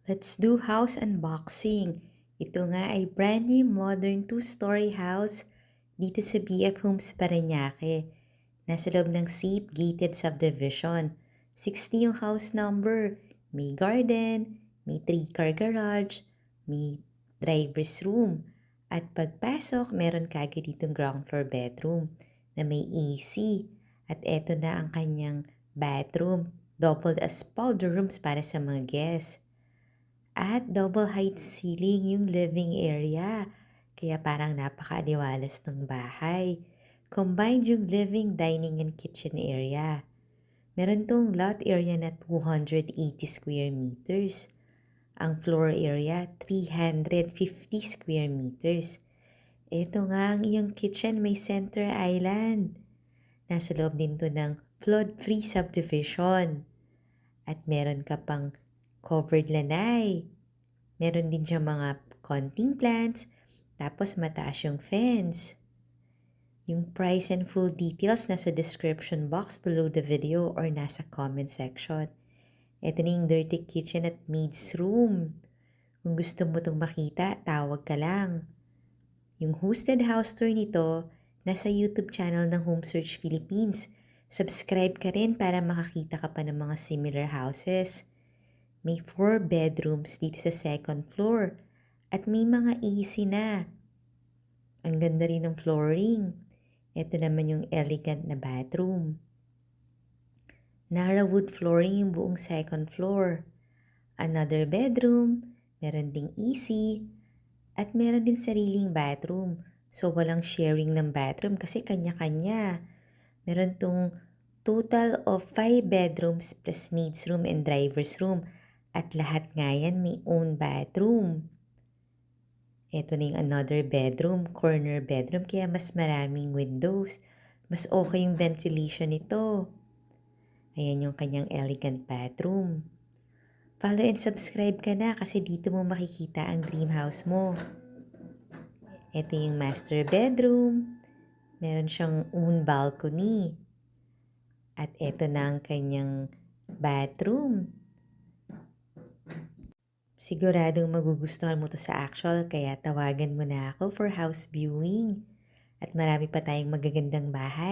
Let's do house unboxing. Ito nga ay brand new modern 2-story house dito sa BF Homes Parañaque. Nasa loob ng safe gated subdivision. 60 yung house number. May garden, may 3-car garage, may driver's room. At pagpasok, meron kagad ditong ground floor bedroom na may AC. At eto na ang kanyang bathroom. Doubled as powder rooms para sa mga guests. At double height ceiling yung living area. Kaya parang napaka-aliwalas ng bahay. Combined yung living, dining, and kitchen area. Meron tong lot area na 280 square meters. Ang floor area, 350 square meters. Ito nga ang iyong kitchen, may center island. Nasa loob din to ng flood-free subdivision. At meron ka pang covered lanay. Meron din siyang mga konting plants, tapos mataas yung fence. Yung price and full details nasa description box below the video or nasa comment section. Ito na yung dirty kitchen at maid's room. Kung gusto mo itong makita, tawag ka lang. Yung hosted house tour nito, nasa YouTube channel ng Home Search Philippines. Subscribe ka rin para makakita ka pa ng mga similar houses. May 4 bedrooms dito sa second floor at may mga AC na. Ang ganda rin ng flooring. Ito naman yung elegant na bathroom. Nara wood flooring yung buong second floor. Another bedroom, meron ding AC, at meron din sariling bathroom. So walang sharing ng bathroom kasi kanya-kanya. Meron tong total of 5 bedrooms plus maid's room and driver's room. At lahat nga yan may own bathroom. Ito na yung another bedroom, corner bedroom, kaya mas maraming windows. Mas okay yung ventilation nito. Ayan yung kanyang elegant bathroom. Follow and subscribe ka na kasi dito mo makikita ang dream house mo. Ito yung master bedroom. Meron siyang own balcony. At ito na ang kanyang bathroom. Siguradong magugustuhan mo to sa actual kaya tawagan mo na ako for house viewing. At marami pa tayong magagandang bahay.